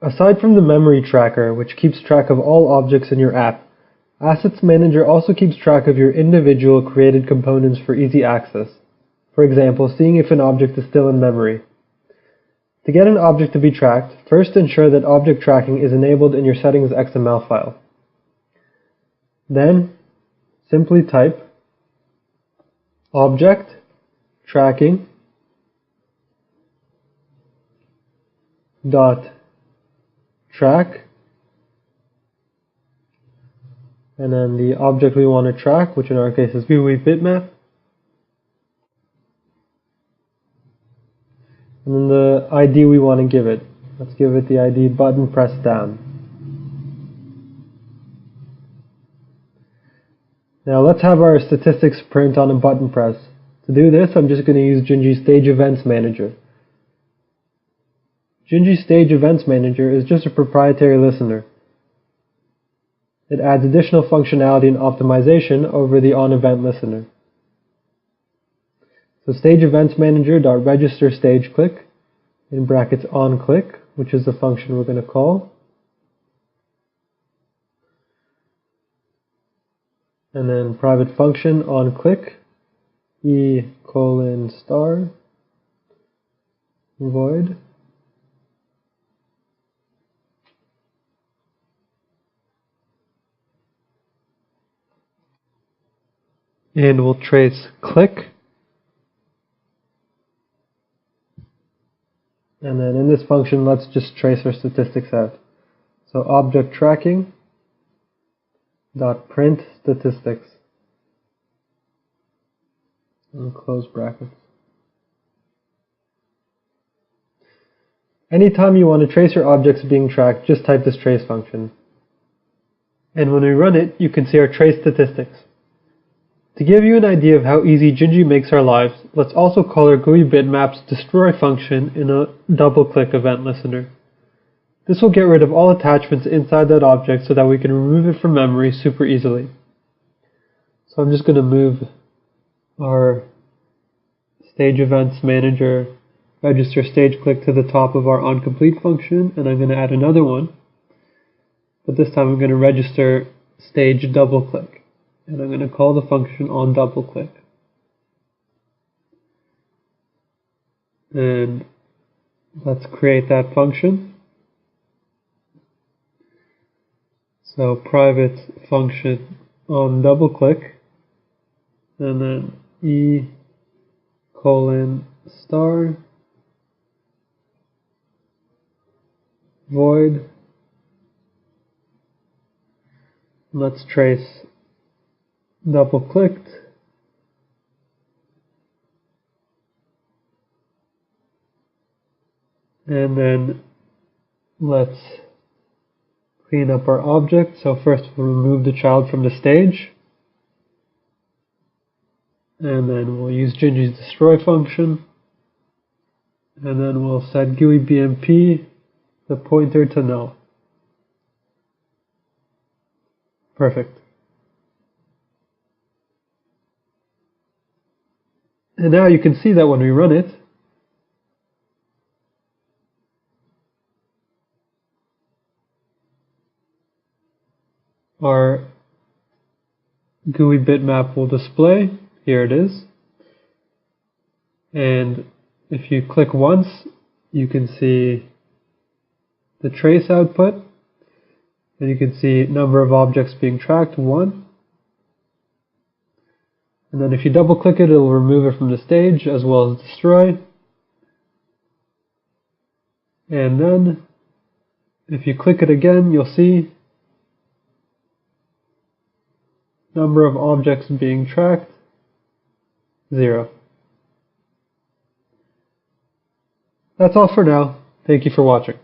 Aside from the memory tracker, which keeps track of all objects in your app, Assets Manager also keeps track of your individual created components for easy access. For example, seeing if an object is still in memory. To get an object to be tracked, first ensure that object tracking is enabled in your settings XML file. Then, simply type object tracking dot track, and then the object we want to track, which in our case is GUI bitmap, and then the ID we want to give it. Let's give it the ID button pressed down. Now let's have our statistics print on a button press. To do this, I'm just going to use Gingy Stage Events Manager. Gingy Stage Events Manager is just a proprietary listener. It adds additional functionality and optimization over the on-event listener. So Stage Events Manager.register stage click, in brackets on click, which is the function we're going to call. And then private function on click, e:* void. And we'll trace click. And then in this function, let's just trace our statistics out. So object tracking dot print statistics, and close brackets. Anytime you want to trace your objects being tracked, just type this trace function. And when we run it, you can see our trace statistics. To give you an idea of how easy Gingy makes our lives, let's also call our GUI bitmap's destroy function in a double-click event listener. This will get rid of all attachments inside that object so that we can remove it from memory super easily. So I'm just going to move our Stage Events Manager register stage click to the top of our onComplete function, and I'm going to add another one. But this time I'm going to register stage double click, and I'm going to call the function on double click. And let's create that function. So private function on double click, and then e:* void. Let's trace double clicked, and then let's clean up our object. So first we'll remove the child from the stage, and then we'll use Gingy's destroy function, and then we'll set GUI BMP the pointer to null. Perfect. And now you can see that when we run it, our GUI bitmap will display. Here it is. And if you click once, you can see the trace output, and you can see number of objects being tracked, 1. And then if you double click it, it'll remove it from the stage as well as destroy. And then if you click it again, you'll see number of objects being tracked, 0. That's all for now. Thank you for watching.